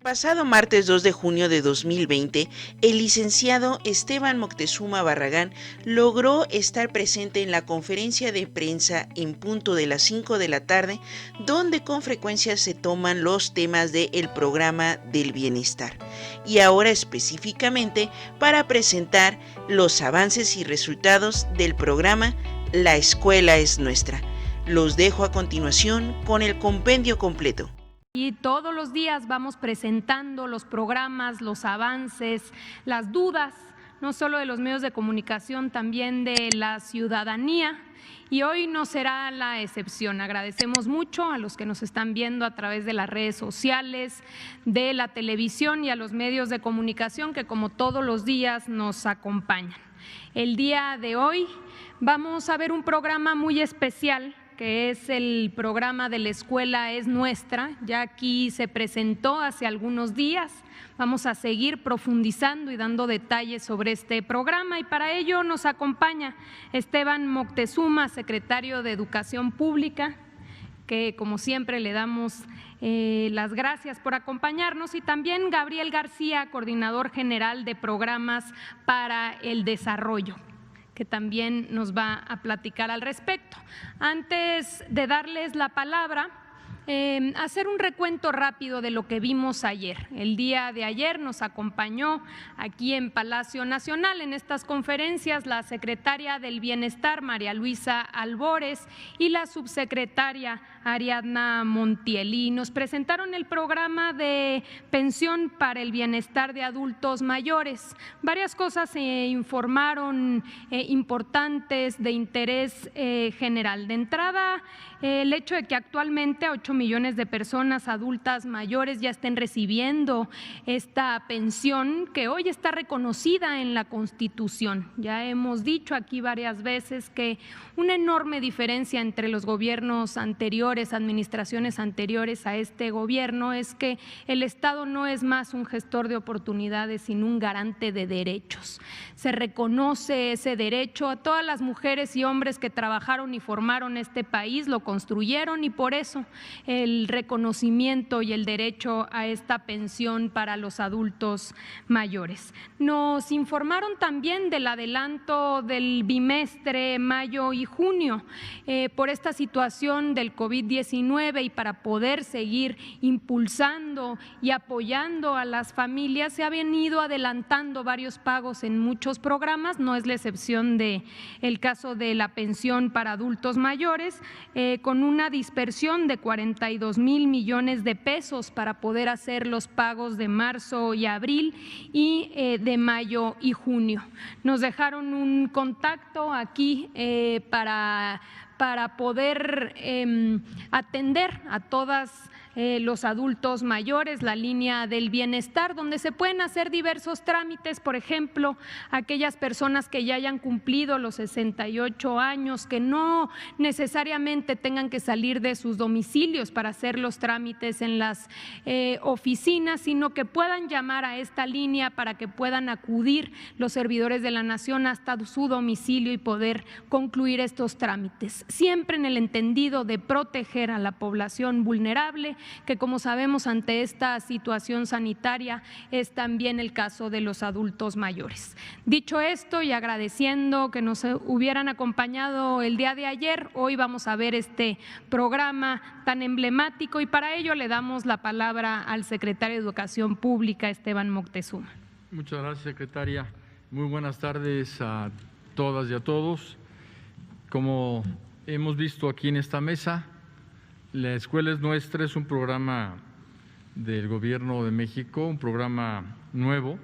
pasado martes 2 de junio de 2020, el licenciado Esteban Moctezuma Barragán logró estar presente en la conferencia de prensa en punto de las 5 de la tarde, donde con frecuencia se toman los temas del programa del bienestar, y ahora específicamente para presentar los avances y resultados del programa La Escuela es Nuestra. Los dejo a continuación con el compendio completo. Y todos los días vamos presentando los programas, los avances, las dudas, no solo de los medios de comunicación, también de la ciudadanía. Y hoy no será la excepción. Agradecemos mucho a los que nos están viendo a través de las redes sociales, de la televisión y a los medios de comunicación que como todos los días nos acompañan. El día de hoy vamos a ver un programa muy especial, que es el programa de La Escuela es Nuestra. Ya aquí se presentó hace algunos días. Vamos a seguir profundizando y dando detalles sobre este programa, y para ello nos acompaña Esteban Moctezuma, secretario de Educación Pública, que como siempre le damos las gracias por acompañarnos, y también Gabriel García, coordinador general de programas para el desarrollo, que también nos va a platicar al respecto. Antes de darles la palabra, hacer un recuento rápido de lo que vimos ayer. El día de ayer nos acompañó aquí en Palacio Nacional en estas conferencias la secretaria del Bienestar, María Luisa Albores, y la subsecretaria Ariadna Montiel, y nos presentaron el programa de pensión para el bienestar de adultos mayores. Varias cosas se informaron importantes de interés general. De entrada, el hecho de que actualmente 8 millones de personas adultas mayores ya estén recibiendo esta pensión, que hoy está reconocida en la Constitución. Ya hemos dicho aquí varias veces que una enorme diferencia entre los gobiernos anteriores, administraciones anteriores a este gobierno, es que el Estado no es más un gestor de oportunidades, sino un garante de derechos. Se reconoce ese derecho a todas las mujeres y hombres que trabajaron y formaron este país, lo construyeron, y por eso el reconocimiento y el derecho a esta pensión para los adultos mayores. Nos informaron también del adelanto del bimestre mayo y junio por esta situación del COVID-19, y para poder seguir impulsando y apoyando a las familias se ha venido adelantando varios pagos en muchos programas. No es la excepción de el caso de la pensión para adultos mayores, con una dispersión de 42,000 millones de pesos para poder hacer los pagos de marzo y abril, y de mayo y junio. Nos dejaron un contacto aquí para poder atender a todas los adultos mayores, la línea del bienestar, donde se pueden hacer diversos trámites. Por ejemplo, aquellas personas que ya hayan cumplido los 68 años, que no necesariamente tengan que salir de sus domicilios para hacer los trámites en las oficinas, sino que puedan llamar a esta línea para que puedan acudir los servidores de la Nación hasta su domicilio y poder concluir estos trámites, siempre en el entendido de proteger a la población vulnerable, que como sabemos ante esta situación sanitaria es también el caso de los adultos mayores. Dicho esto, y agradeciendo que nos hubieran acompañado el día de ayer, hoy vamos a ver este programa tan emblemático, y para ello le damos la palabra al secretario de Educación Pública, Esteban Moctezuma. Muchas gracias, secretaria. Muy buenas tardes a todas y a todos. Como hemos visto aquí en esta mesa, La Escuela es Nuestra es un programa del Gobierno de México, un programa nuevo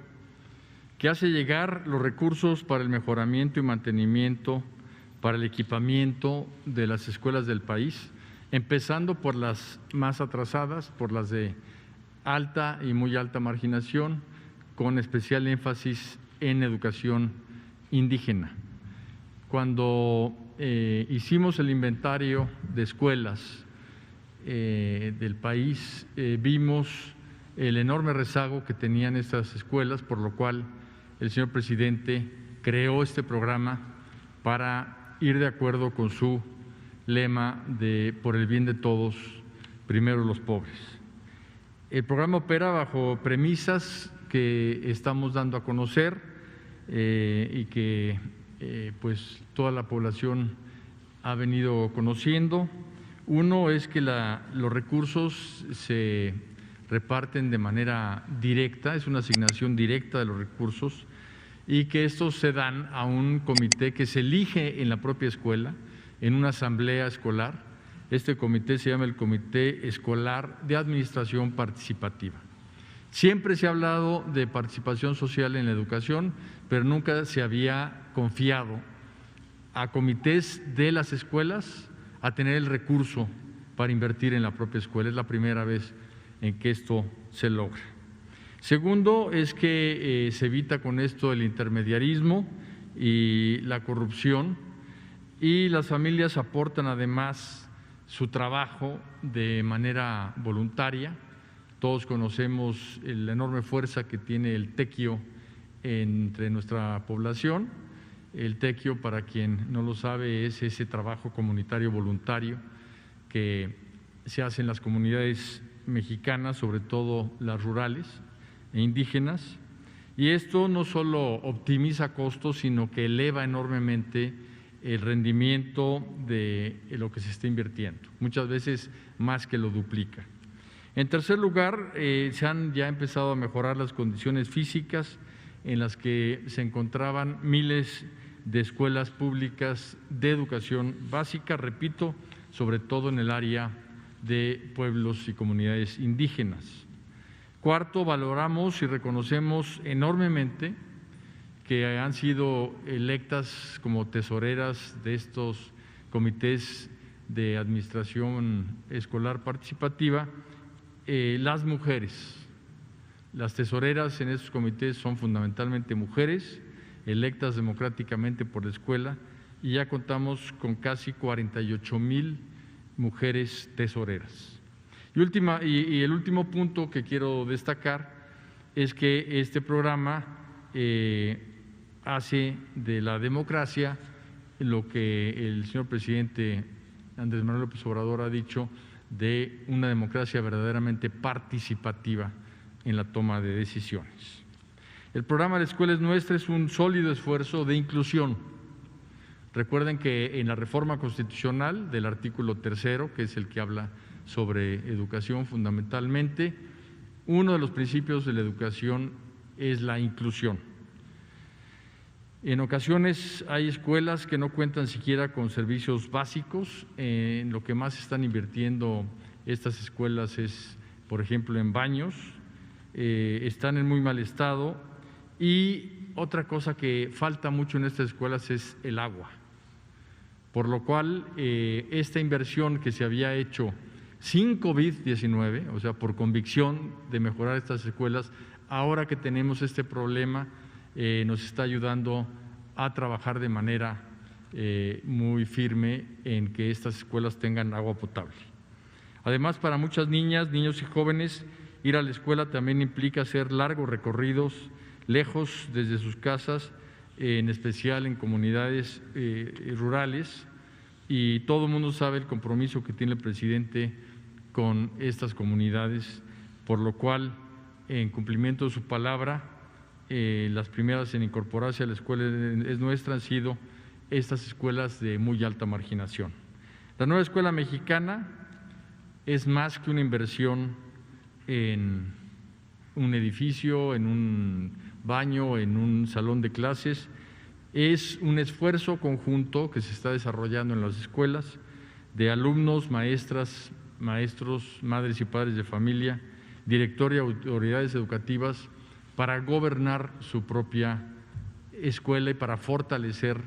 que hace llegar los recursos para el mejoramiento y mantenimiento, para el equipamiento de las escuelas del país, empezando por las más atrasadas, por las de alta y muy alta marginación, con especial énfasis en educación indígena. Cuando hicimos el inventario de escuelas del país, vimos el enorme rezago que tenían estas escuelas, por lo cual el señor presidente creó este programa para ir de acuerdo con su lema de por el bien de todos, primero los pobres. El programa opera bajo premisas que estamos dando a conocer y que pues toda la población ha venido conociendo. Uno es que los recursos se reparten de manera directa, es una asignación directa de los recursos, y que estos se dan a un comité que se elige en la propia escuela, en una asamblea escolar. Este comité se llama el Comité Escolar de Administración Participativa. Siempre se ha hablado de participación social en la educación, pero nunca se había confiado a comités de las escuelas a tener el recurso para invertir en la propia escuela. Es la primera vez en que esto se logra. Segundo es que se evita con esto el intermediarismo y la corrupción, y las familias aportan además su trabajo de manera voluntaria. Todos conocemos la enorme fuerza que tiene el tequio entre nuestra población. El tequio, para quien no lo sabe, es ese trabajo comunitario voluntario que se hace en las comunidades mexicanas, sobre todo las rurales e indígenas, y esto no solo optimiza costos, sino que eleva enormemente el rendimiento de lo que se está invirtiendo, muchas veces más que lo duplica. En tercer lugar, se han ya empezado a mejorar las condiciones físicas en las que se encontraban miles de escuelas públicas de educación básica, repito, sobre todo en el área de pueblos y comunidades indígenas. Cuarto, valoramos y reconocemos enormemente que han sido electas como tesoreras de estos comités de administración escolar participativa las mujeres. Las tesoreras en estos comités son fundamentalmente mujeres, electas democráticamente por la escuela, y ya contamos con casi 48,000 mujeres tesoreras. Y el último punto que quiero destacar es que este programa hace de la democracia lo que el señor presidente Andrés Manuel López Obrador ha dicho de una democracia verdaderamente participativa en la toma de decisiones. El programa La Escuela es Nuestra es un sólido esfuerzo de inclusión. Recuerden que en la reforma constitucional del artículo 3, que es el que habla sobre educación fundamentalmente, uno de los principios de la educación es la inclusión. En ocasiones hay escuelas que no cuentan siquiera con servicios básicos. En lo que más están invirtiendo estas escuelas es, por ejemplo, en baños, están en muy mal estado, y otra cosa que falta mucho en estas escuelas es el agua, por lo cual esta inversión que se había hecho sin COVID-19, o sea, por convicción de mejorar estas escuelas, ahora que tenemos este problema, nos está ayudando a trabajar de manera muy firme en que estas escuelas tengan agua potable. Además, para muchas niñas, niños y jóvenes, ir a la escuela también implica hacer largos recorridos lejos desde sus casas, en especial en comunidades rurales, y todo el mundo sabe el compromiso que tiene el presidente con estas comunidades, por lo cual, en cumplimiento de su palabra, las primeras en incorporarse a la Escuela es Nuestra han sido estas escuelas de muy alta marginación. La nueva escuela mexicana es más que una inversión en un edificio, en un baño, en un salón de clases, es un esfuerzo conjunto que se está desarrollando en las escuelas de alumnos, maestras, maestros, madres y padres de familia, director y autoridades educativas para gobernar su propia escuela y para fortalecer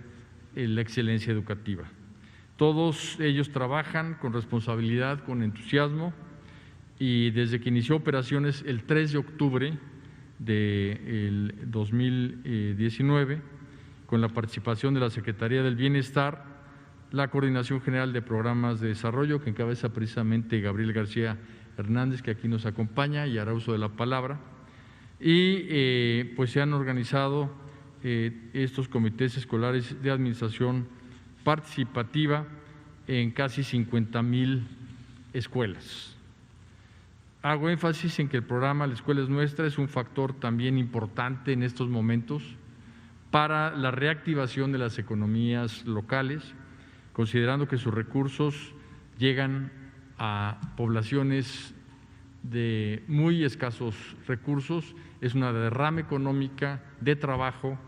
la excelencia educativa. Todos ellos trabajan con responsabilidad, con entusiasmo, y desde que inició operaciones el 3 de octubre del 2019, con la participación de la Secretaría del Bienestar, la Coordinación General de Programas de Desarrollo, que encabeza precisamente Gabriel García Hernández, que aquí nos acompaña y hará uso de la palabra, y pues se han organizado estos comités escolares de administración participativa en casi 50,000 escuelas. Hago énfasis en que el programa La Escuela es Nuestra es un factor también importante en estos momentos para la reactivación de las economías locales, considerando que sus recursos llegan a poblaciones de muy escasos recursos. Es una derrama económica de trabajo,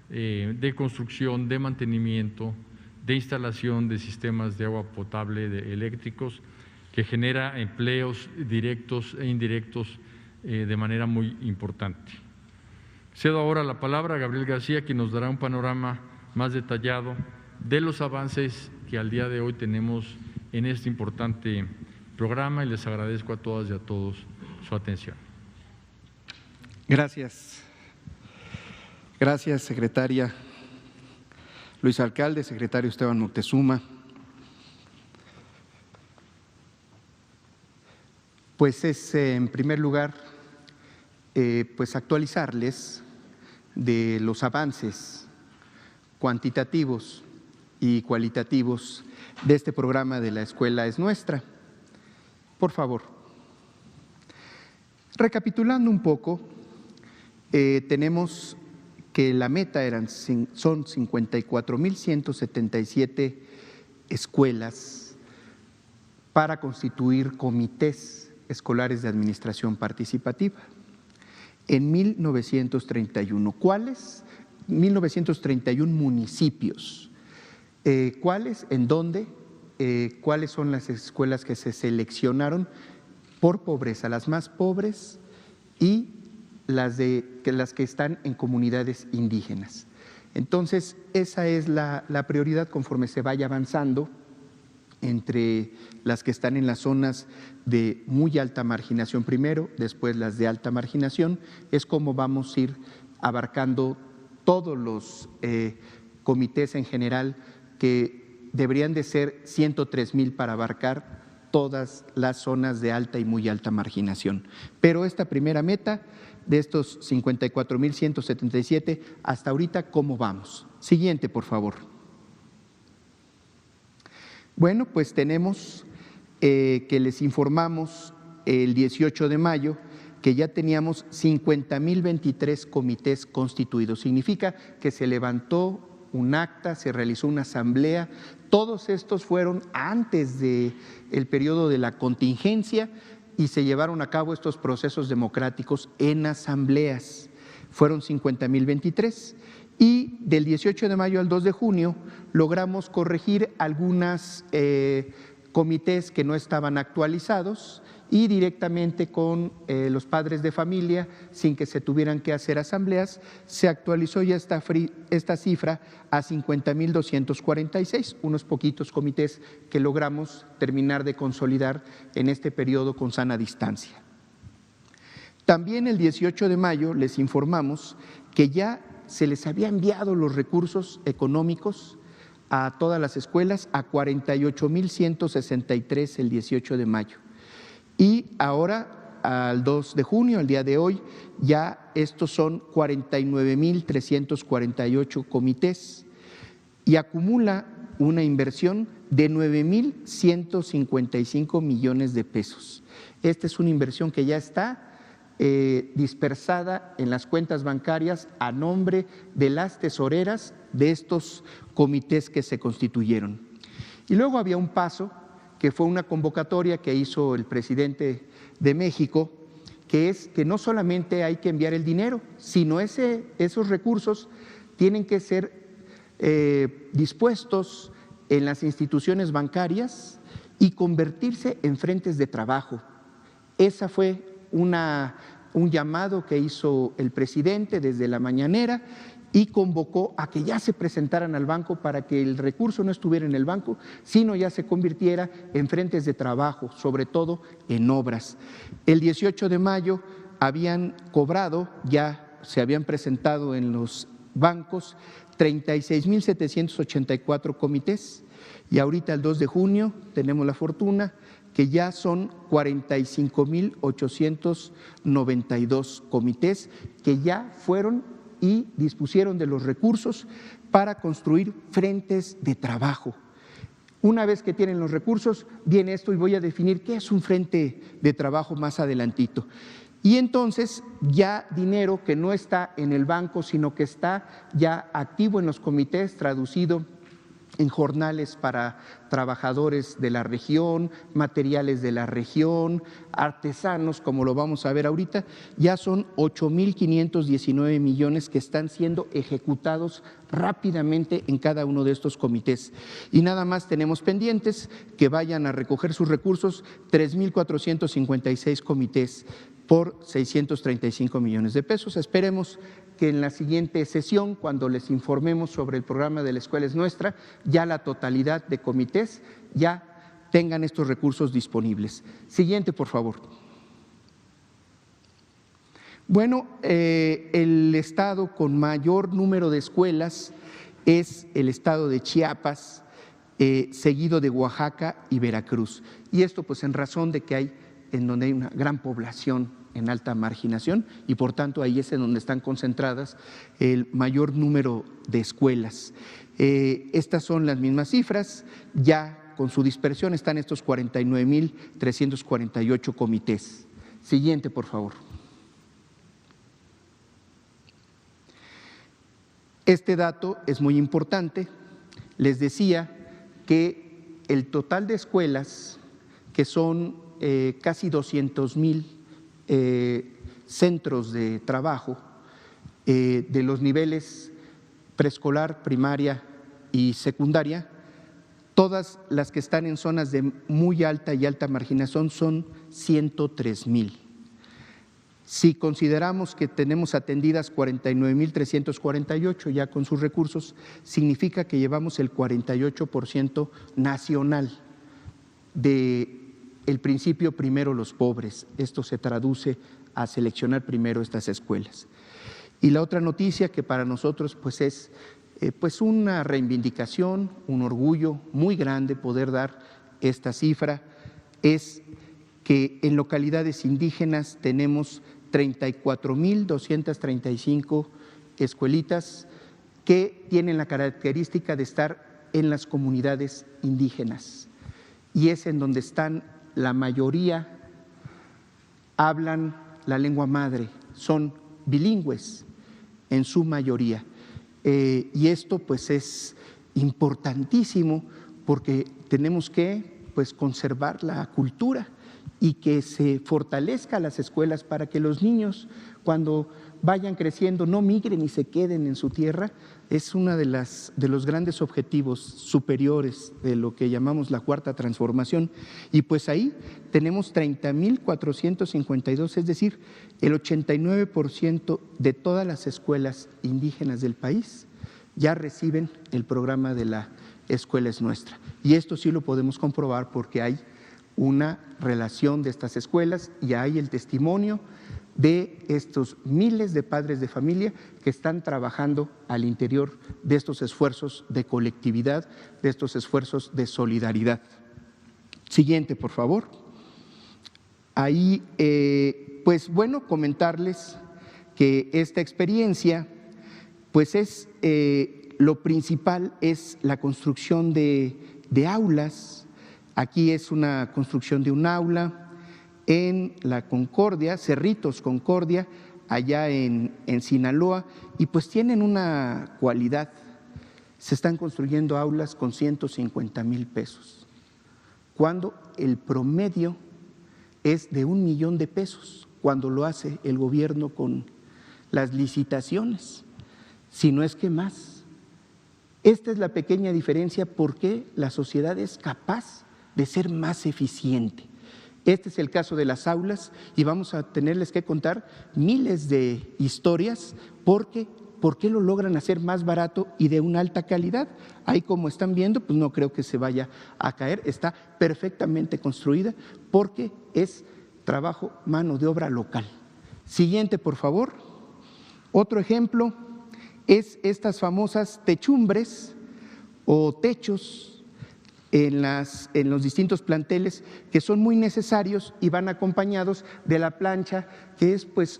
de construcción, de mantenimiento, de instalación de sistemas de agua potable, eléctricos, que genera empleos directos e indirectos de manera muy importante. Cedo ahora la palabra a Gabriel García, quien nos dará un panorama más detallado de los avances que al día de hoy tenemos en este importante programa, y les agradezco a todas y a todos su atención. Gracias. Gracias, secretaria Luis Alcalde, secretario Esteban Moctezuma. Pues es, en primer lugar, pues actualizarles de los avances cuantitativos y cualitativos de este programa de La Escuela es Nuestra. Por favor. Recapitulando un poco, tenemos que la meta son 54.177 escuelas para constituir comités escolares de administración participativa en 1931. ¿Cuáles? 1931 municipios. ¿Cuáles? ¿En dónde? ¿Cuáles son las escuelas que se seleccionaron por pobreza? Las más pobres y las que están en comunidades indígenas. Entonces, esa es la prioridad conforme se vaya avanzando entre las que están en las zonas de muy alta marginación primero, después las de alta marginación, es como vamos a ir abarcando todos los comités en general, que deberían de ser 103,000 para abarcar todas las zonas de alta y muy alta marginación. Pero esta primera meta de estos 54.177, hasta ahorita, ¿cómo vamos? Siguiente, por favor. Bueno, pues tenemos que les informamos el 18 de mayo que ya teníamos 50.023 comités constituidos. Significa que se levantó un acta, se realizó una asamblea. Todos estos fueron antes del periodo de la contingencia y se llevaron a cabo estos procesos democráticos en asambleas. Fueron 50.023. Y del 18 de mayo al 2 de junio logramos corregir algunas comités que no estaban actualizados, y directamente con los padres de familia, sin que se tuvieran que hacer asambleas, se actualizó ya esta cifra a 50.246, unos poquitos comités que logramos terminar de consolidar en este periodo con sana distancia. También el 18 de mayo les informamos que ya se les había enviado los recursos económicos a todas las escuelas, a 48.163 el 18 de mayo. Y ahora, al 2 de junio, al día de hoy, ya estos son 49.348 comités y acumula una inversión de 9.155 millones de pesos. Esta es una inversión que ya está dispersada en las cuentas bancarias a nombre de las tesoreras de estos comités que se constituyeron. Y luego había un paso que fue una convocatoria que hizo el presidente de México, que es que no solamente hay que enviar el dinero, sino esos recursos tienen que ser dispuestos en las instituciones bancarias y convertirse en frentes de trabajo. Esa fue un llamado que hizo el presidente desde la mañanera y convocó a que ya se presentaran al banco para que el recurso no estuviera en el banco, sino ya se convirtiera en frentes de trabajo, sobre todo en obras. El 18 de mayo habían cobrado, ya se habían presentado en los bancos 36.784 comités, y ahorita el 2 de junio tenemos la fortuna que ya son 45.892 comités que ya fueron y dispusieron de los recursos para construir frentes de trabajo. Una vez que tienen los recursos, viene esto y voy a definir qué es un frente de trabajo más adelantito. Y entonces ya dinero que no está en el banco, sino que está ya activo en los comités, traducido en jornales para trabajadores de la región, materiales de la región, artesanos, como lo vamos a ver ahorita, ya son 8,519 millones que están siendo ejecutados rápidamente en cada uno de estos comités. Y nada más tenemos pendientes que vayan a recoger sus recursos 3,456 comités por 635 millones de pesos. Esperemos que en la siguiente sesión, cuando les informemos sobre el programa de La Escuela es Nuestra, ya la totalidad de comités ya tengan estos recursos disponibles. Siguiente, por favor. Bueno, el estado con mayor número de escuelas es el estado de Chiapas, seguido de Oaxaca y Veracruz. Y esto pues en razón de que hay en donde hay una gran población en alta marginación y por tanto ahí es en donde están concentradas el mayor número de escuelas. Estas son las mismas cifras, ya con su dispersión están estos 49,348 comités. Siguiente, por favor. Este dato es muy importante. Les decía que el total de escuelas, que son casi 200,000 centros de trabajo de los niveles preescolar, primaria y secundaria, todas las que están en zonas de muy alta y alta marginación son 103,000. Si consideramos que tenemos atendidas 49,348 ya con sus recursos, significa que llevamos el 48% nacional de el principio primero los pobres. Esto se traduce a seleccionar primero estas escuelas. Y la otra noticia que para nosotros pues es pues una reivindicación, un orgullo muy grande poder dar esta cifra, es que en localidades indígenas tenemos 34,235 escuelitas que tienen la característica de estar en las comunidades indígenas. Y es en donde están la mayoría, hablan la lengua madre, son bilingües en su mayoría. Y esto pues es importantísimo porque tenemos que pues conservar la cultura y que se fortalezca las escuelas para que los niños cuando vayan creciendo no migren y se queden en su tierra. Es uno de los grandes objetivos superiores de lo que llamamos la cuarta transformación. Y pues ahí tenemos 30,452, es decir, el 89% de todas las escuelas indígenas del país ya reciben el programa de La Escuela es Nuestra. Y esto sí lo podemos comprobar porque hay una relación de estas escuelas y hay el testimonio de estos miles de padres de familia que están trabajando al interior de estos esfuerzos de colectividad, de estos esfuerzos de solidaridad. Siguiente, por favor. Ahí, pues bueno, comentarles que esta experiencia, pues es, lo principal es la construcción de aulas. Aquí es una construcción de un aula en la Concordia, Cerritos Concordia, allá en Sinaloa, y pues tienen una cualidad, se están construyendo aulas con 150,000 pesos, cuando el promedio es de 1,000,000 de pesos, cuando lo hace el gobierno con las licitaciones, si no es que más. Esta es la pequeña diferencia porque la sociedad es capaz de ser más eficiente. Este es el caso de las aulas y vamos a tenerles que contar miles de historias porque ¿por qué lo logran hacer más barato y de una alta calidad? Ahí como están viendo, pues no creo que se vaya a caer, está perfectamente construida porque es trabajo, mano de obra local. Siguiente, por favor. Otro ejemplo es estas famosas techumbres o techos en los distintos planteles que son muy necesarios y van acompañados de la plancha, que es pues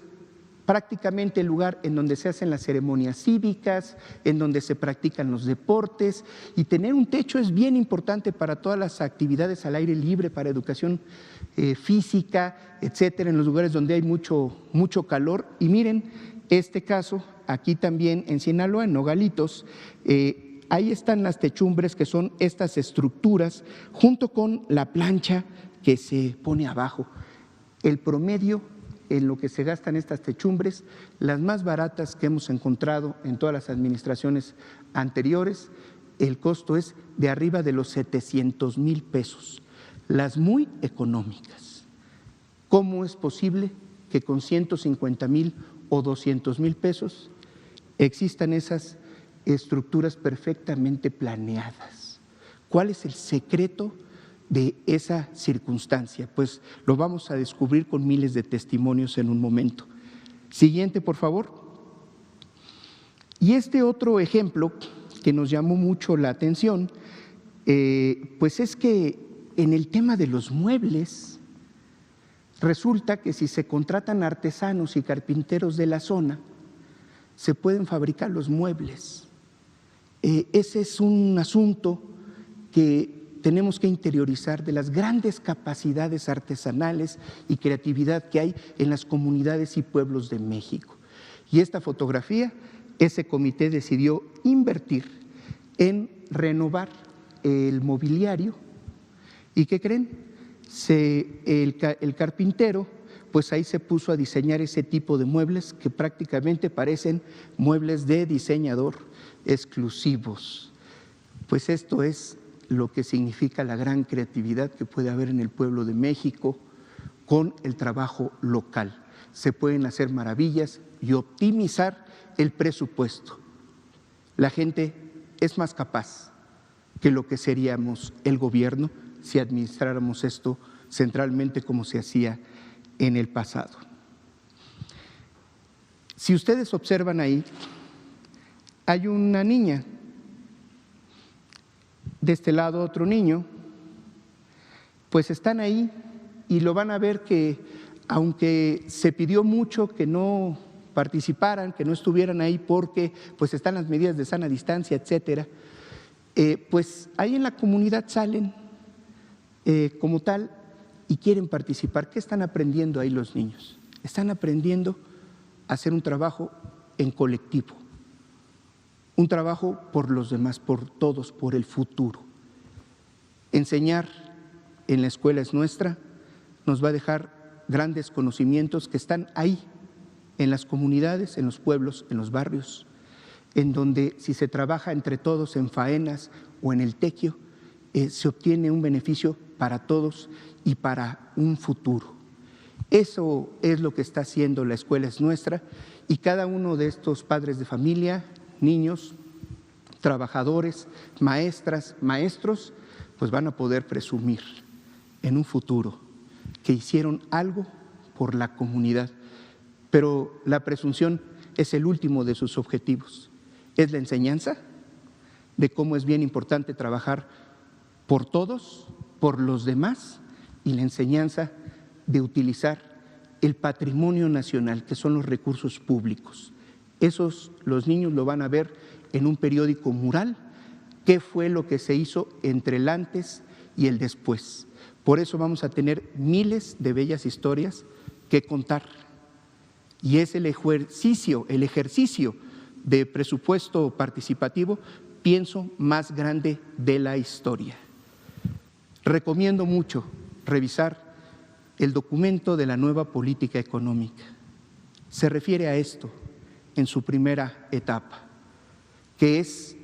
prácticamente el lugar en donde se hacen las ceremonias cívicas, en donde se practican los deportes, y tener un techo es bien importante para todas las actividades al aire libre, para educación física, etcétera, en los lugares donde hay mucho calor. Y miren este caso, aquí también en Sinaloa, en Nogalitos, ahí están las techumbres, que son estas estructuras, junto con la plancha que se pone abajo. El promedio en lo que se gastan estas techumbres, las más baratas que hemos encontrado en todas las administraciones anteriores, el costo es de arriba de los 700,000 pesos. Las muy económicas. ¿Cómo es posible que con 150,000 o 200,000 pesos existan esas estructuras perfectamente planeadas? ¿Cuál es el secreto de esa circunstancia? Pues lo vamos a descubrir con miles de testimonios en un momento. Siguiente, por favor. Y este otro ejemplo que nos llamó mucho la atención, pues es que en el tema de los muebles, resulta que si se contratan artesanos y carpinteros de la zona, se pueden fabricar los muebles. Ese es un asunto que tenemos que interiorizar, de las grandes capacidades artesanales y creatividad que hay en las comunidades y pueblos de México. Y esta fotografía, ese comité decidió invertir en renovar el mobiliario. ¿Y qué creen? El carpintero, pues ahí se puso a diseñar ese tipo de muebles que prácticamente parecen muebles de diseñador exclusivos. Pues esto es lo que significa la gran creatividad que puede haber en el pueblo de México con el trabajo local. Se pueden hacer maravillas y optimizar el presupuesto. La gente es más capaz que lo que seríamos el gobierno si administráramos esto centralmente como se hacía en el pasado. Si ustedes observan ahí, hay una niña, de este lado otro niño, pues están ahí y lo van a ver que aunque se pidió mucho que no participaran, que no estuvieran ahí porque pues están las medidas de sana distancia, etcétera, pues ahí en la comunidad salen como tal y quieren participar. ¿Qué están aprendiendo ahí los niños? Están aprendiendo a hacer un trabajo en colectivo, un trabajo por los demás, por todos, por el futuro. Enseñar en la escuela es nuestra, nos va a dejar grandes conocimientos que están ahí, en las comunidades, en los pueblos, en los barrios, en donde si se trabaja entre todos en faenas o en el tequio, se obtiene un beneficio para todos y para un futuro. Eso es lo que está haciendo la escuela es nuestra, y cada uno de estos padres de familia, niños, trabajadores, maestras, maestros, pues van a poder presumir en un futuro que hicieron algo por la comunidad. Pero la presunción es el último de sus objetivos. Es la enseñanza de cómo es bien importante trabajar por todos, por los demás, y la enseñanza de utilizar el patrimonio nacional, que son los recursos públicos. Esos los niños lo van a ver en un periódico mural, qué fue lo que se hizo entre el antes y el después. Por eso vamos a tener miles de bellas historias que contar. Y es el ejercicio de presupuesto participativo, pienso, más grande de la historia. Recomiendo mucho revisar el documento de la nueva política económica. Se refiere a esto en su primera etapa, que es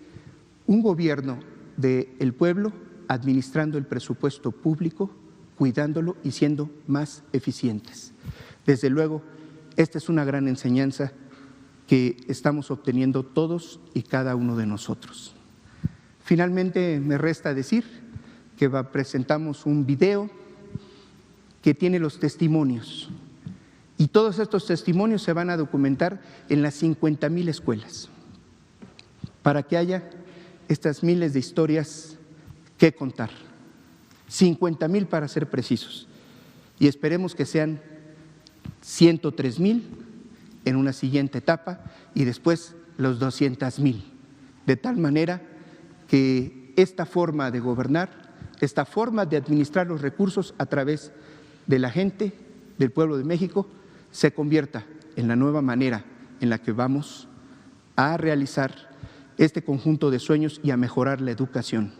un gobierno del pueblo administrando el presupuesto público, cuidándolo y siendo más eficientes. Desde luego, esta es una gran enseñanza que estamos obteniendo todos y cada uno de nosotros. Finalmente, me resta decir que presentamos un video que tiene los testimonios, y todos estos testimonios se van a documentar en las 50,000 escuelas para que haya estas miles de historias que contar. 50,000 para ser precisos, y esperemos que sean 103,000 en una siguiente etapa y después los 200,000, de tal manera que esta forma de gobernar, esta forma de administrar los recursos a través de la gente, del pueblo de México, se convierta en la nueva manera en la que vamos a realizar este conjunto de sueños y a mejorar la educación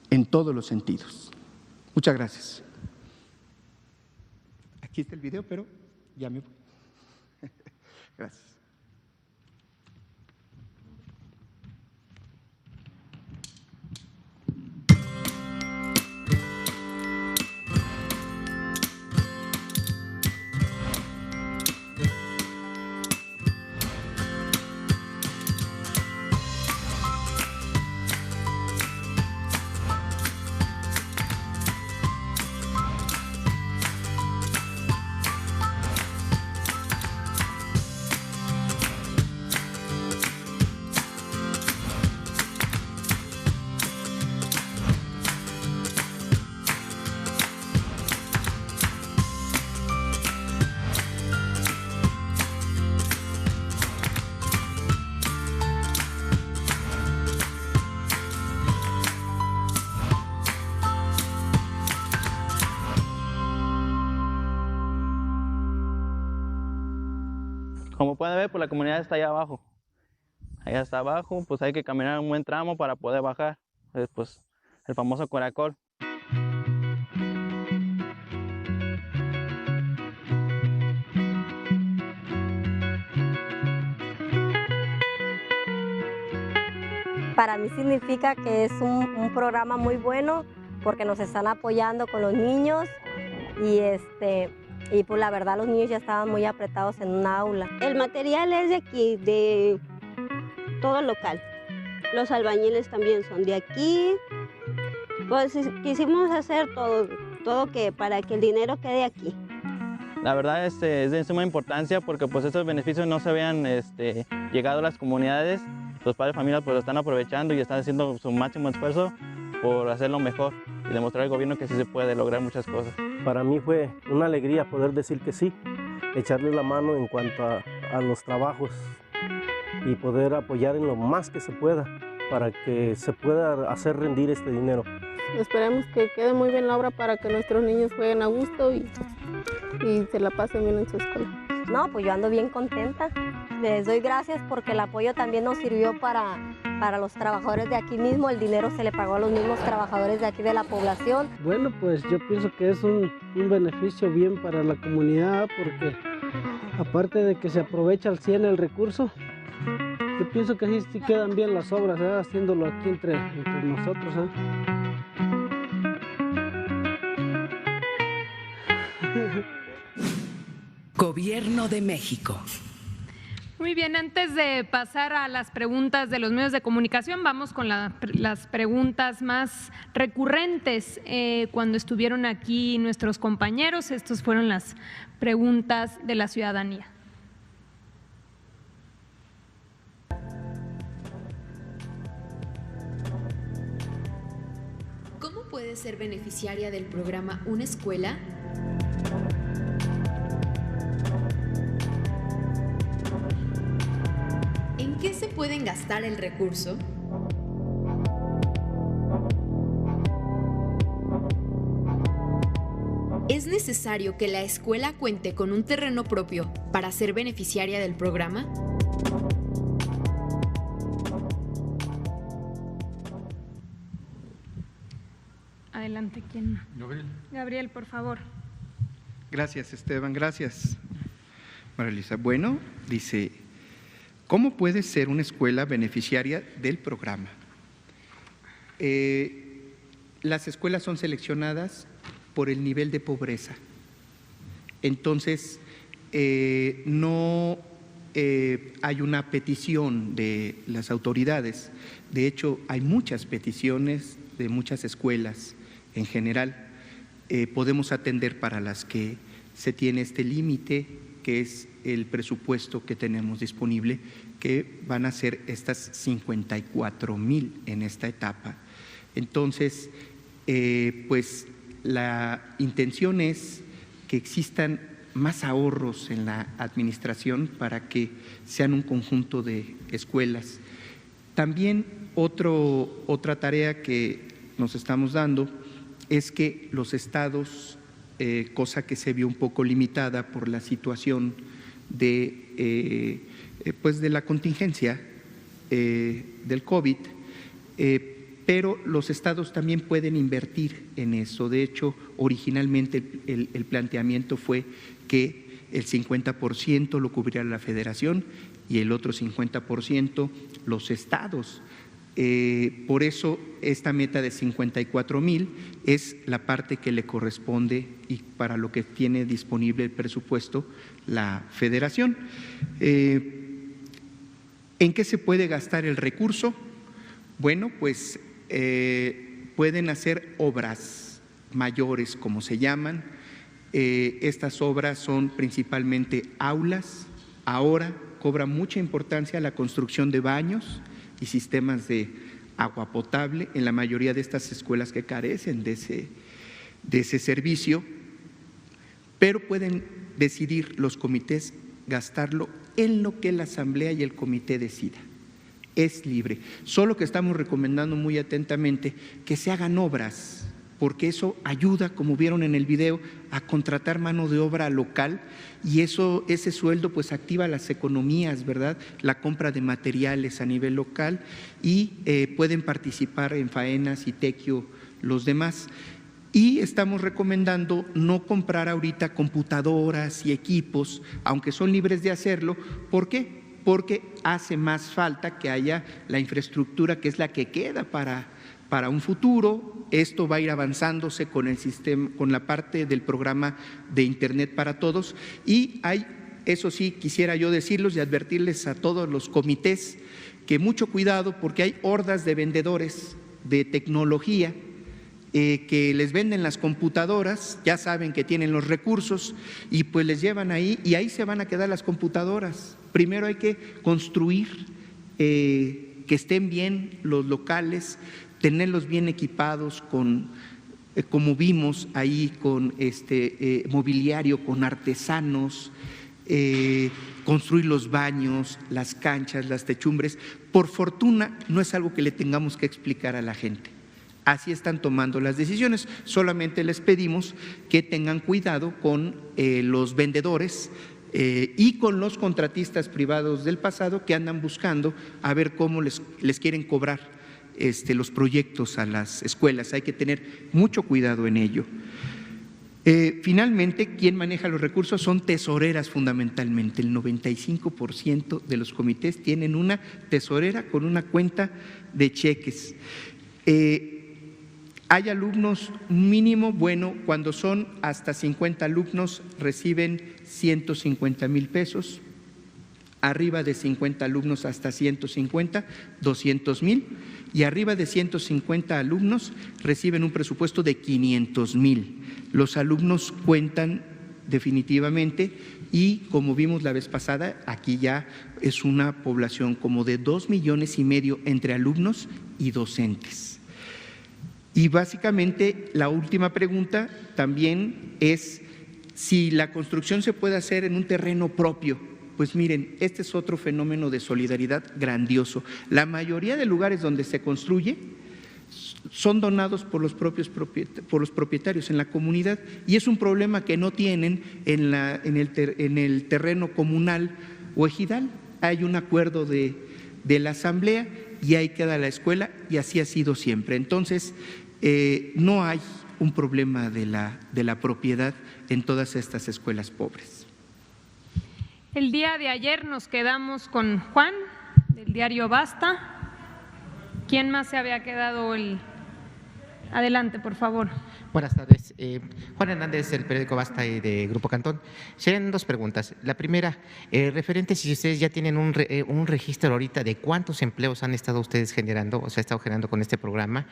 en todos los sentidos. Muchas gracias. Aquí está el video, pero ya me voy. Gracias. Como pueden ver, pues la comunidad está allá abajo. Allá está abajo, pues hay que caminar un buen tramo para poder bajar. Es pues el famoso caracol. Para mí significa que es un programa muy bueno porque nos están apoyando con los niños y pues la verdad los niños ya estaban muy apretados en un aula. El material es de aquí, de todo local. Los albañiles también son de aquí. Pues quisimos hacer todo para que el dinero quede aquí. La verdad es de suma importancia porque pues estos beneficios no se habían llegado a las comunidades. Los padres de familia pues lo están aprovechando y están haciendo su máximo esfuerzo por hacerlo mejor y demostrar al gobierno que sí se puede lograr muchas cosas. Para mí fue una alegría poder decir que sí, echarle la mano en cuanto a los trabajos y poder apoyar en lo más que se pueda para que se pueda hacer rendir este dinero. Esperemos que quede muy bien la obra para que nuestros niños jueguen a gusto y se la pasen bien en su escuela. No, pues yo ando bien contenta. Les doy gracias porque el apoyo también nos sirvió para los trabajadores de aquí mismo. El dinero se le pagó a los mismos trabajadores de aquí de la población. Bueno, pues yo pienso que es un beneficio bien para la comunidad porque aparte de que se aprovecha al 100 el recurso, yo pienso que así sí quedan bien las obras, haciéndolo aquí entre nosotros. Gobierno de México. Muy bien, antes de pasar a las preguntas de los medios de comunicación, vamos con las preguntas más recurrentes cuando estuvieron aquí nuestros compañeros. Estas fueron las preguntas de la ciudadanía. ¿Cómo puede ser beneficiaria del programa Una Escuela? ¿En qué se pueden gastar el recurso? ¿Es necesario que la escuela cuente con un terreno propio para ser beneficiaria del programa? Adelante, ¿quién? Gabriel. Gabriel, por favor. Gracias, Esteban, gracias. María Luisa. Bueno, dice, ¿cómo puede ser una escuela beneficiaria del programa? Las escuelas son seleccionadas por el nivel de pobreza. Entonces, no hay una petición de las autoridades. De hecho, hay muchas peticiones de muchas escuelas en general. Podemos atender para las que se tiene este límite, que es el presupuesto que tenemos disponible, que van a ser estas 54,000 en esta etapa. Entonces, pues la intención es que existan más ahorros en la administración para que sean un conjunto de escuelas. También otra tarea que nos estamos dando es que los estados, cosa que se vio un poco limitada por la situación de la contingencia del COVID, pero los estados también pueden invertir en eso. De hecho, originalmente el planteamiento fue que el 50% lo cubriera la federación y el otro 50% los estados. Por eso esta meta de 54,000 es la parte que le corresponde y para lo que tiene disponible el presupuesto la federación. ¿En qué se puede gastar el recurso? Bueno, pues pueden hacer obras mayores, como se llaman. Estas obras son principalmente aulas. Ahora cobra mucha importancia la construcción de baños y sistemas de agua potable en la mayoría de estas escuelas que carecen de ese servicio, pero pueden decidir los comités gastarlo en lo que la asamblea y el comité decida. Es libre, solo que estamos recomendando muy atentamente que se hagan obras, porque eso ayuda, como vieron en el video, a contratar mano de obra local y ese sueldo pues activa las economías, ¿verdad? La compra de materiales a nivel local y pueden participar en faenas y tequio los demás. Y estamos recomendando no comprar ahorita computadoras y equipos, aunque son libres de hacerlo. ¿Por qué? Porque hace más falta que haya la infraestructura que es la que queda para un futuro. Esto va a ir avanzándose con el sistema, con la parte del programa de Internet para todos. Y eso sí, quisiera yo decirlos y advertirles a todos los comités que mucho cuidado, porque hay hordas de vendedores de tecnología que les venden las computadoras, ya saben que tienen los recursos y pues les llevan ahí y ahí se van a quedar las computadoras. Primero hay que construir que estén bien los locales, tenerlos bien equipados como vimos ahí, con mobiliario, con artesanos, construir los baños, las canchas, las techumbres. Por fortuna no es algo que le tengamos que explicar a la gente. Así están tomando las decisiones. Solamente les pedimos que tengan cuidado con los vendedores y con los contratistas privados del pasado que andan buscando a ver cómo les quieren cobrar los proyectos a las escuelas. Hay que tener mucho cuidado en ello. Finalmente, quien maneja los recursos son tesoreras fundamentalmente. El 95% de los comités tienen una tesorera con una cuenta de cheques. Hay alumnos mínimo, bueno, cuando son hasta 50 alumnos reciben 150,000 pesos, arriba de 50 alumnos hasta 150, 200,000 y arriba de 150 alumnos reciben un presupuesto de 500,000. Los alumnos cuentan definitivamente y como vimos la vez pasada, aquí ya es una población como de 2,5 millones entre alumnos y docentes. Y básicamente la última pregunta también es si la construcción se puede hacer en un terreno propio. Pues miren, este es otro fenómeno de solidaridad grandioso. La mayoría de lugares donde se construye son donados por los propietarios en la comunidad y es un problema que no tienen en el terreno comunal o ejidal. Hay un acuerdo de la asamblea y ahí queda la escuela y así ha sido siempre. Entonces, no hay un problema de la propiedad en todas estas escuelas pobres. El día de ayer nos quedamos con Juan, del diario Basta. ¿Quién más se había quedado? Adelante, por favor. Buenas tardes. Juan Hernández, del periódico Basta y de Grupo Cantón. Serían dos preguntas. La primera, referente si ustedes ya tienen un registro ahorita de cuántos empleos han estado ustedes generando, o se ha estado generando con este programa.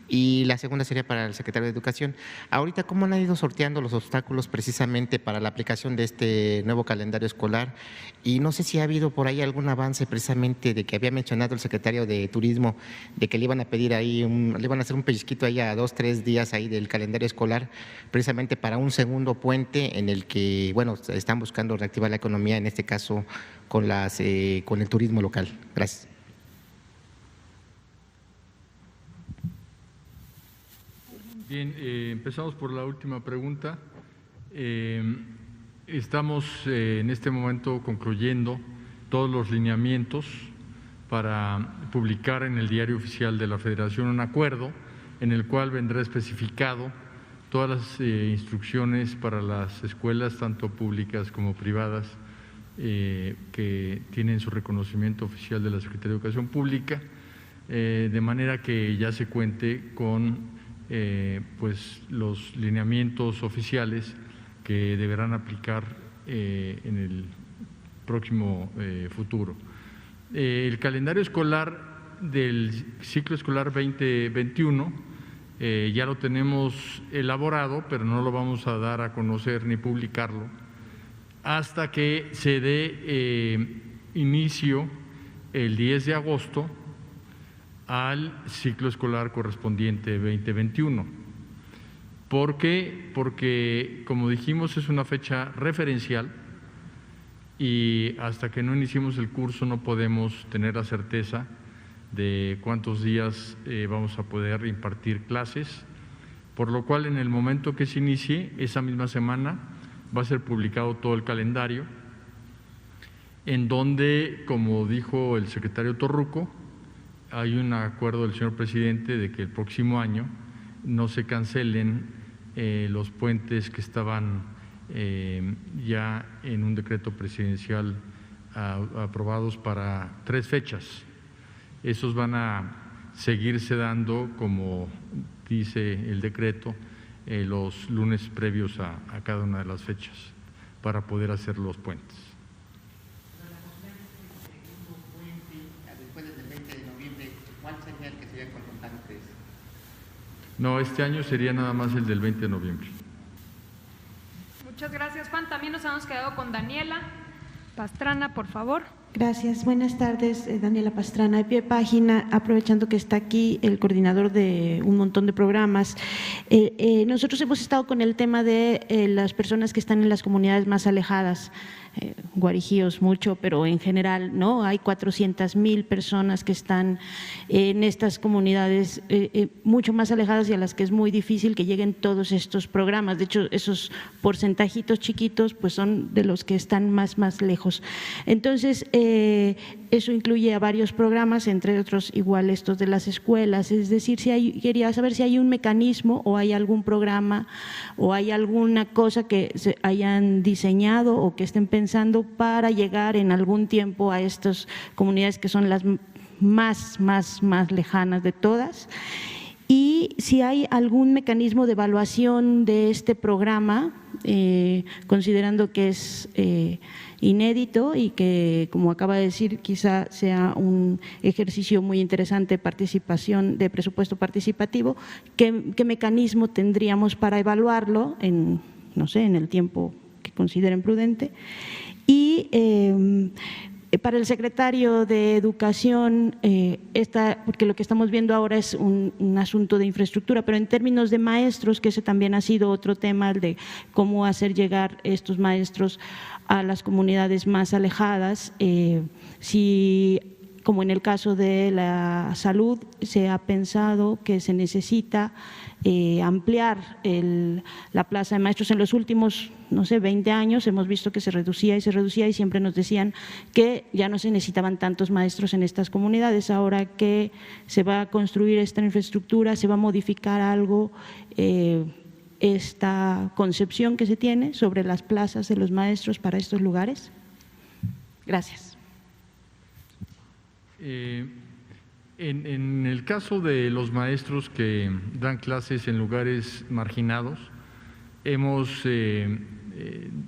Y la segunda sería para el secretario de Educación. Ahorita, ¿cómo han ido sorteando los obstáculos precisamente para la aplicación de este nuevo calendario escolar? Y no sé si ha habido por ahí algún avance precisamente de que había mencionado el secretario de Turismo, de que le iban a pedir ahí, le iban a hacer un pellizquito ahí a 2, 3 días ahí del calendario escolar, precisamente para un segundo puente en el que, bueno, están buscando reactivar la economía, en este caso con el turismo local. Gracias. Bien, empezamos por la última pregunta. Estamos en este momento concluyendo todos los lineamientos para publicar en el Diario Oficial de la Federación un acuerdo en el cual vendrá especificado todas las instrucciones para las escuelas, tanto públicas como privadas, que tienen su reconocimiento oficial de la Secretaría de Educación Pública, de manera que ya se cuente con pues los lineamientos oficiales que deberán aplicar en el próximo futuro. El calendario escolar del ciclo escolar 2021 ya lo tenemos elaborado, pero no lo vamos a dar a conocer ni publicarlo hasta que se dé inicio el 10 de agosto al ciclo escolar correspondiente 2021. ¿Por qué? Porque, como dijimos, es una fecha referencial y hasta que no iniciemos el curso no podemos tener la certeza de cuántos días vamos a poder impartir clases, por lo cual en el momento que se inicie, esa misma semana, va a ser publicado todo el calendario, en donde, como dijo el secretario Torruco, hay un acuerdo del señor presidente de que el próximo año no se cancelen los puentes que estaban ya en un decreto presidencial aprobados para 3 fechas. Esos van a seguirse dando, como dice el decreto, los lunes previos a cada una de las fechas para poder hacer los puentes. Después del 20 de noviembre, ¿cuál sería el que sería contemplado ustedes? No, este año sería nada más el del 20 de noviembre. Muchas gracias, Juan. También nos hemos quedado con Daniela Pastrana, por favor. Gracias. Buenas tardes, Daniela Pastrana, de Pie de Página, aprovechando que está aquí el coordinador de un montón de programas. Nosotros hemos estado con el tema de las personas que están en las comunidades más alejadas, Guarijíos mucho, pero en general, ¿no? Hay 400,000 personas que están en estas comunidades mucho más alejadas y a las que es muy difícil que lleguen todos estos programas. De hecho, esos porcentajitos chiquitos pues son de los que están más lejos. Entonces, eso incluye a varios programas, entre otros igual estos de las escuelas. Es decir, quería saber si hay un mecanismo o hay algún programa o hay alguna cosa que se hayan diseñado o que estén pensando para llegar en algún tiempo a estas comunidades que son las más lejanas de todas. Y si hay algún mecanismo de evaluación de este programa, considerando que es inédito y que, como acaba de decir, quizá sea un ejercicio muy interesante de participación, de presupuesto participativo, ¿qué mecanismo tendríamos para evaluarlo en, no sé, en el tiempo que consideren prudente? Y para el secretario de Educación, porque lo que estamos viendo ahora es un asunto de infraestructura, pero en términos de maestros, que ese también ha sido otro tema, el de cómo hacer llegar estos maestros a las comunidades más alejadas, si, como en el caso de la salud, se ha pensado que se necesita ampliar la plaza de maestros. En los últimos, no sé, 20 años hemos visto que se reducía y siempre nos decían que ya no se necesitaban tantos maestros en estas comunidades. Ahora que se va a construir esta infraestructura, ¿se va a modificar algo esta concepción que se tiene sobre las plazas de los maestros para estos lugares? Gracias. En el caso de los maestros que dan clases en lugares marginados, hemos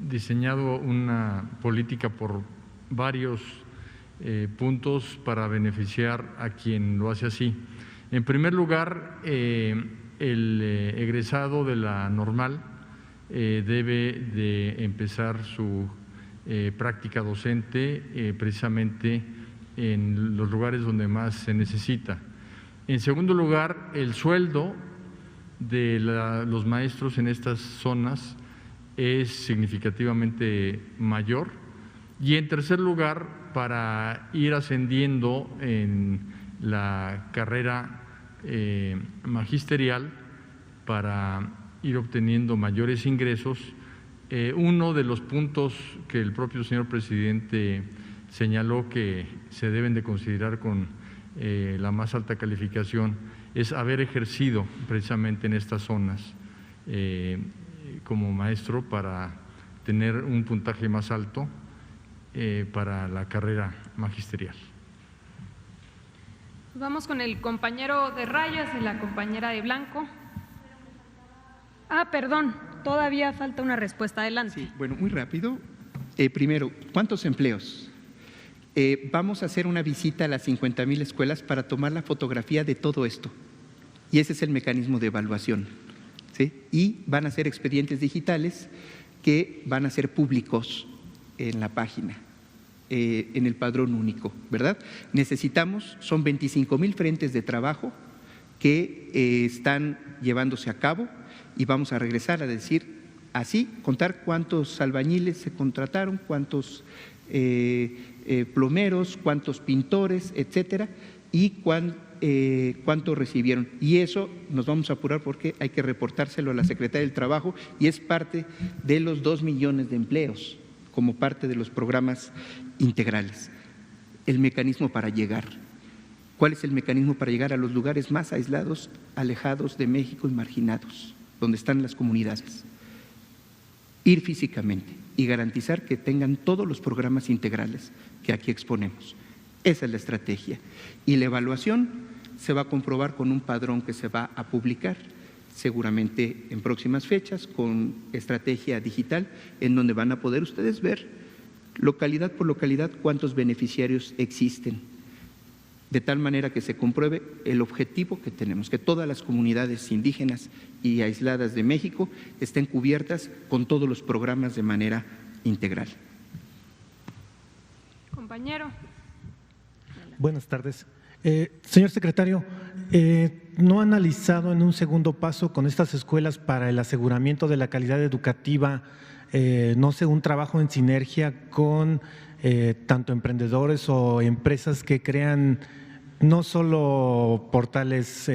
diseñado una política por varios puntos para beneficiar a quien lo hace así. En primer lugar, el egresado de la normal debe de empezar su práctica docente precisamente en los lugares donde más se necesita. En segundo lugar, el sueldo de los maestros en estas zonas es significativamente mayor. Y en tercer lugar, para ir ascendiendo en la carrera magisterial, para ir obteniendo mayores ingresos, uno de los puntos que el propio señor presidente señaló que se deben de considerar con la más alta calificación es haber ejercido precisamente en estas zonas como maestro para tener un puntaje más alto para la carrera magisterial. Vamos con el compañero de rayas y la compañera de blanco. Perdón, todavía falta una respuesta. Adelante. Sí, bueno, muy rápido. Primero, ¿cuántos empleos? Vamos a hacer una visita a las 50,000 escuelas para tomar la fotografía de todo esto. Y ese es el mecanismo de evaluación, ¿sí? Y van a ser expedientes digitales que van a ser públicos en la página, en el padrón único, ¿verdad? Necesitamos, son 25,000 frentes de trabajo que están llevándose a cabo y vamos a regresar a decir así, contar cuántos albañiles se contrataron, cuántos plomeros, cuántos pintores, etcétera, y cuánto recibieron. Y eso nos vamos a apurar porque hay que reportárselo a la Secretaría del Trabajo y es parte de los 2 millones de empleos, como parte de los programas integrales. El mecanismo para llegar. ¿Cuál es el mecanismo para llegar a los lugares más aislados, alejados de México y marginados, donde están las comunidades? Ir físicamente y garantizar que tengan todos los programas integrales que aquí exponemos. Esa es la estrategia. Y la evaluación se va a comprobar con un padrón que se va a publicar seguramente en próximas fechas con estrategia digital, en donde van a poder ustedes ver localidad por localidad cuántos beneficiarios existen, de tal manera que se compruebe el objetivo que tenemos, que todas las comunidades indígenas y aisladas de México estén cubiertas con todos los programas de manera integral. Compañero. Buenas tardes. Señor secretario, ¿no ha analizado en un segundo paso con estas escuelas para el aseguramiento de la calidad educativa, no sé, un trabajo en sinergia con tanto emprendedores o empresas que crean no solo portales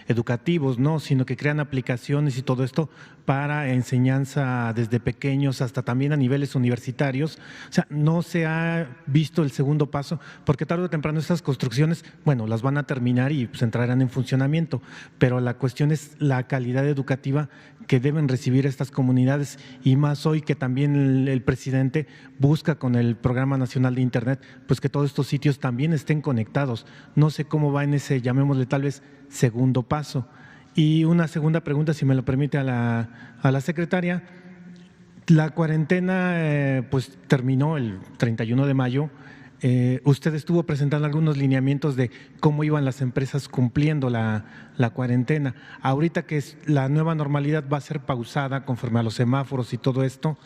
educativos, ¿no?, sino que crean aplicaciones y todo esto para enseñanza desde pequeños hasta también a niveles universitarios? O sea, no se ha visto el segundo paso, porque tarde o temprano estas construcciones, bueno, las van a terminar y pues entrarán en funcionamiento, pero la cuestión es la calidad educativa que deben recibir estas comunidades, y más hoy que también el presidente busca con el Programa Nacional de Internet, pues que todos estos sitios también estén conectados. No sé cómo va en ese, llamémosle tal vez, segundo paso. Y una segunda pregunta, si me lo permite, a la secretaria. La cuarentena pues terminó el 31 de mayo. Usted estuvo presentando algunos lineamientos de cómo iban las empresas cumpliendo la cuarentena. Ahorita que la nueva normalidad va a ser pausada conforme a los semáforos y todo esto,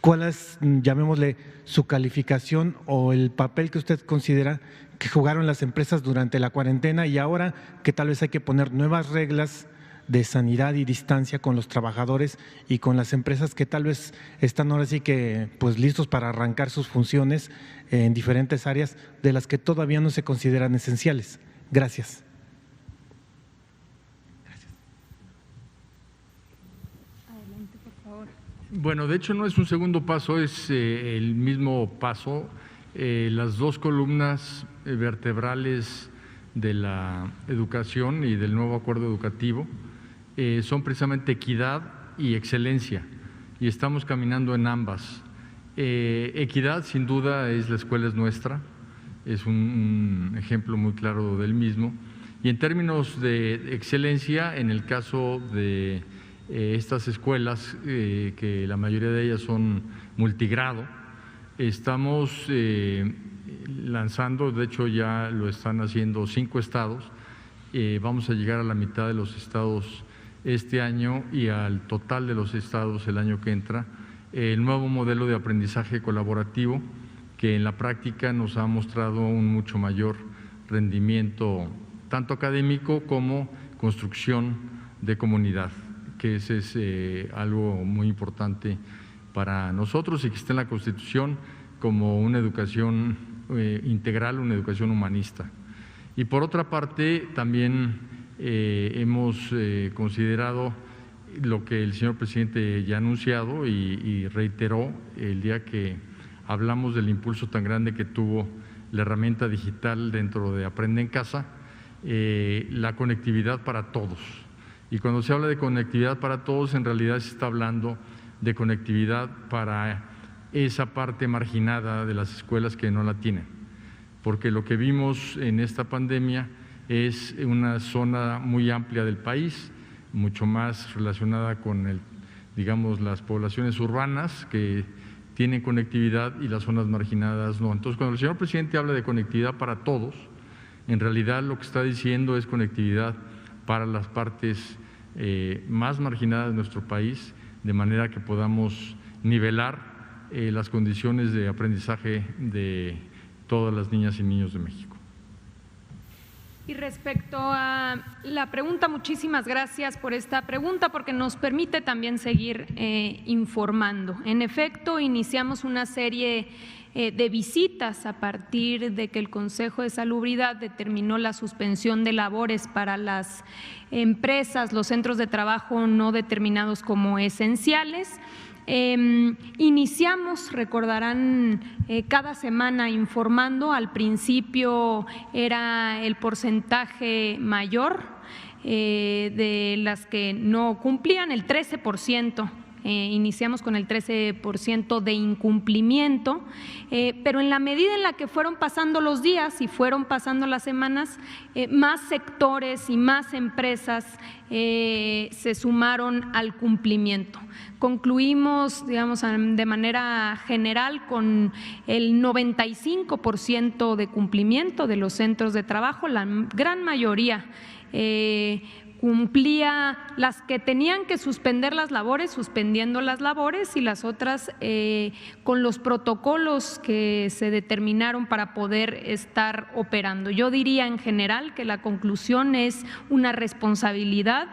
¿cuál es, llamémosle, su calificación o el papel que usted considera que jugaron las empresas durante la cuarentena, y ahora que tal vez hay que poner nuevas reglas de sanidad y distancia con los trabajadores y con las empresas que tal vez están ahora sí que pues listos para arrancar sus funciones en diferentes áreas de las que todavía no se consideran esenciales? Gracias. Adelante, por favor. Bueno, de hecho no es un segundo paso, es el mismo paso. Las dos columnas vertebrales de la educación y del nuevo acuerdo educativo son precisamente equidad y excelencia, y estamos caminando en ambas. Equidad, sin duda, es la escuela es nuestra, es un ejemplo muy claro del mismo, y en términos de excelencia, en el caso de estas escuelas, que la mayoría de ellas son multigrado, estamos lanzando, de hecho ya lo están haciendo 5 estados, vamos a llegar a la mitad de los estados este año y al total de los estados el año que entra, el nuevo modelo de aprendizaje colaborativo que en la práctica nos ha mostrado un mucho mayor rendimiento tanto académico como construcción de comunidad, que ese es algo muy importante para nosotros y que está en la Constitución como una educación integral, una educación humanista. Y por otra parte, también hemos considerado lo que el señor presidente ya ha anunciado y reiteró el día que hablamos del impulso tan grande que tuvo la herramienta digital dentro de Aprende en Casa, la conectividad para todos. Y cuando se habla de conectividad para todos, en realidad se está hablando de conectividad para esa parte marginada de las escuelas que no la tienen. Porque lo que vimos en esta pandemia es una zona muy amplia del país, mucho más relacionada con digamos, las poblaciones urbanas que tienen conectividad y las zonas marginadas no. Entonces, cuando el señor presidente habla de conectividad para todos, en realidad lo que está diciendo es conectividad para las partes más marginadas de nuestro país, de manera que podamos nivelar las condiciones de aprendizaje de todas las niñas y niños de México. Y respecto a la pregunta, muchísimas gracias por esta pregunta porque nos permite también seguir informando. En efecto, iniciamos una serie de visitas a partir de que el Consejo de Salubridad determinó la suspensión de labores para las empresas, los centros de trabajo no determinados como esenciales. Iniciamos, recordarán, cada semana informando. Al principio era el porcentaje mayor de las que no cumplían, el 13%. Iniciamos con el 13% de incumplimiento, pero en la medida en la que fueron pasando los días y fueron pasando las semanas, más sectores y más empresas se sumaron al cumplimiento. Concluimos, digamos, de manera general con el 95% de cumplimiento de los centros de trabajo, la gran mayoría cumplía, las que tenían que suspender las labores, suspendiendo las labores, y las otras con los protocolos que se determinaron para poder estar operando. Yo diría en general que la conclusión es una responsabilidad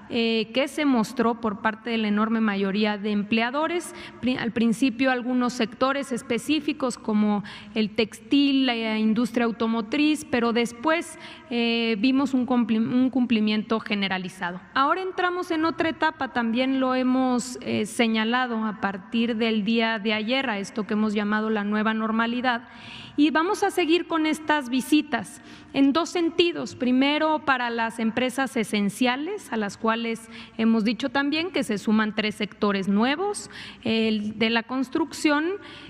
que se mostró por parte de la enorme mayoría de empleadores. Al principio algunos sectores específicos como el textil, la industria automotriz, pero después vimos un cumplimiento generalizado. Ahora entramos en otra etapa, también lo hemos señalado a partir del día de ayer, a esto que hemos llamado la nueva normalidad, y vamos a seguir con estas visitas en dos sentidos. Primero, para las empresas esenciales, a las cuales hemos dicho también que se suman 3 sectores nuevos: el de la construcción,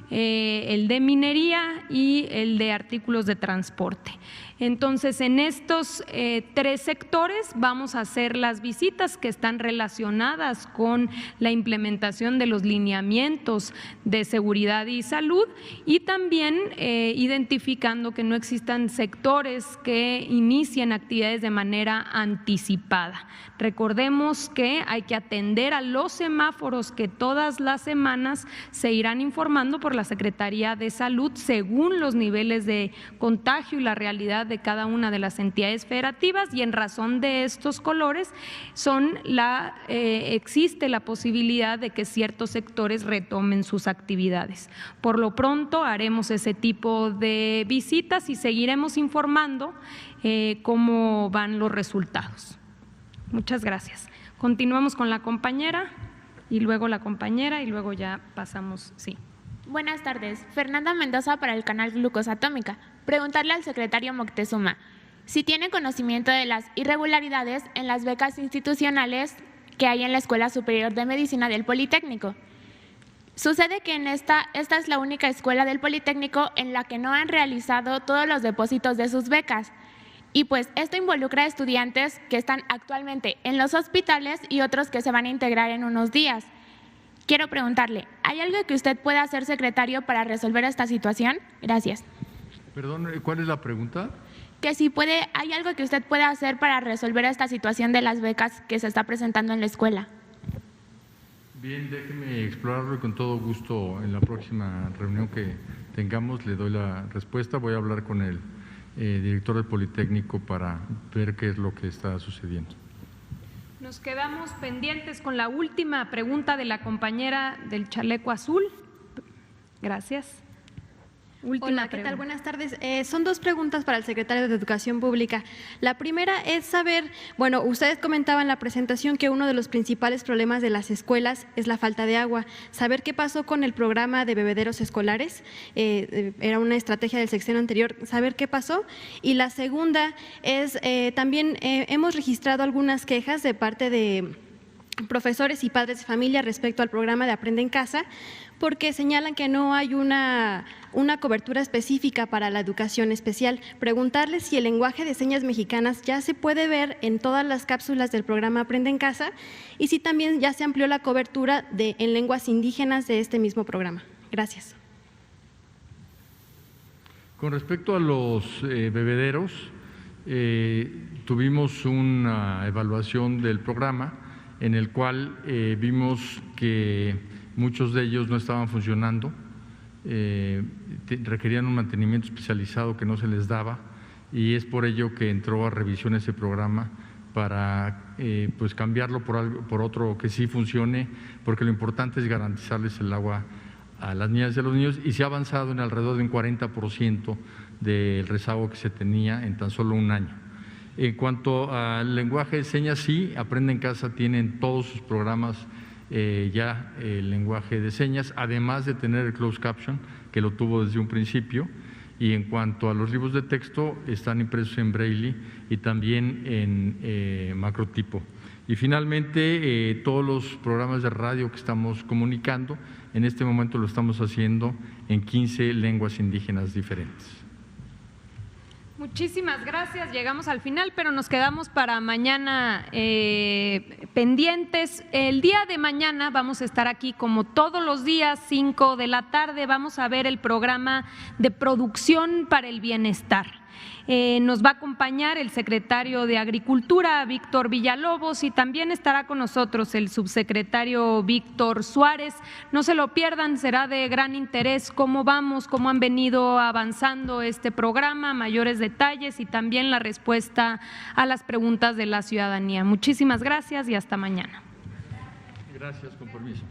el de minería y el de artículos de transporte. Entonces, en estos 3 sectores vamos a hacer las visitas que están relacionadas con la implementación de los lineamientos de seguridad y salud, y también identificando que no existan sectores que inicien actividades de manera anticipada. Recordemos que hay que atender a los semáforos que todas las semanas se irán informando por la Secretaría de Salud según los niveles de contagio y la realidad de cada una de las entidades federativas, y en razón de estos colores existe la posibilidad de que ciertos sectores retomen sus actividades. Por lo pronto haremos ese tipo de visitas y seguiremos informando cómo van los resultados. Muchas gracias. Continuamos con la compañera y luego la compañera y luego ya pasamos, sí. Buenas tardes. Fernanda Mendoza para el canal Glucosa Atómica. Preguntarle al secretario Moctezuma si tiene conocimiento de las irregularidades en las becas institucionales que hay en la Escuela Superior de Medicina del Politécnico. Sucede que esta es la única escuela del Politécnico en la que no han realizado todos los depósitos de sus becas. Y pues esto involucra a estudiantes que están actualmente en los hospitales y otros que se van a integrar en unos días. Quiero preguntarle, ¿hay algo que usted pueda hacer, secretario, para resolver esta situación? Gracias. Perdón, ¿cuál es la pregunta? Que si hay algo que usted pueda hacer para resolver esta situación de las becas que se está presentando en la escuela. Bien, déjeme explorarlo y con todo gusto en la próxima reunión que tengamos le doy la respuesta. Voy a hablar con el director del Politécnico para ver qué es lo que está sucediendo. Nos quedamos pendientes con la última pregunta de la compañera del chaleco azul. Gracias. Hola, ¿qué tal? Buenas tardes. Son dos preguntas para el secretario de Educación Pública. La primera es saber, bueno, ustedes comentaban en la presentación que uno de los principales problemas de las escuelas es la falta de agua. Saber qué pasó con el programa de bebederos escolares, era una estrategia del sexenio anterior, saber qué pasó. Y la segunda es, también hemos registrado algunas quejas de parte de profesores y padres de familia respecto al programa de Aprende en Casa, porque señalan que no hay una cobertura específica para la educación especial. Preguntarles si el lenguaje de señas mexicanas ya se puede ver en todas las cápsulas del programa Aprende en Casa y si también ya se amplió la cobertura en lenguas indígenas de este mismo programa. Gracias. Con respecto a los bebederos, tuvimos una evaluación del programa en el cual vimos que muchos de ellos no estaban funcionando, requerían un mantenimiento especializado que no se les daba y es por ello que entró a revisión ese programa para pues cambiarlo por otro que sí funcione, porque lo importante es garantizarles el agua a las niñas y a los niños y se ha avanzado en alrededor de un 40% del rezago que se tenía en tan solo un año. En cuanto al lenguaje de señas, sí, Aprende en Casa tienen todos sus programas ya el lenguaje de señas, además de tener el closed caption, que lo tuvo desde un principio, y en cuanto a los libros de texto, están impresos en braille y también en macrotipo. Y finalmente, todos los programas de radio que estamos comunicando, en este momento lo estamos haciendo en 15 lenguas indígenas diferentes. Muchísimas gracias. Llegamos al final, pero nos quedamos para mañana pendientes. El día de mañana vamos a estar aquí como todos los días, 5 de la tarde. Vamos a ver el programa de producción para el bienestar. Nos va a acompañar el secretario de Agricultura, Víctor Villalobos, y también estará con nosotros el subsecretario Víctor Suárez. No se lo pierdan, será de gran interés cómo vamos, cómo han venido avanzando este programa, mayores detalles y también la respuesta a las preguntas de la ciudadanía. Muchísimas gracias y hasta mañana. Gracias, con permiso.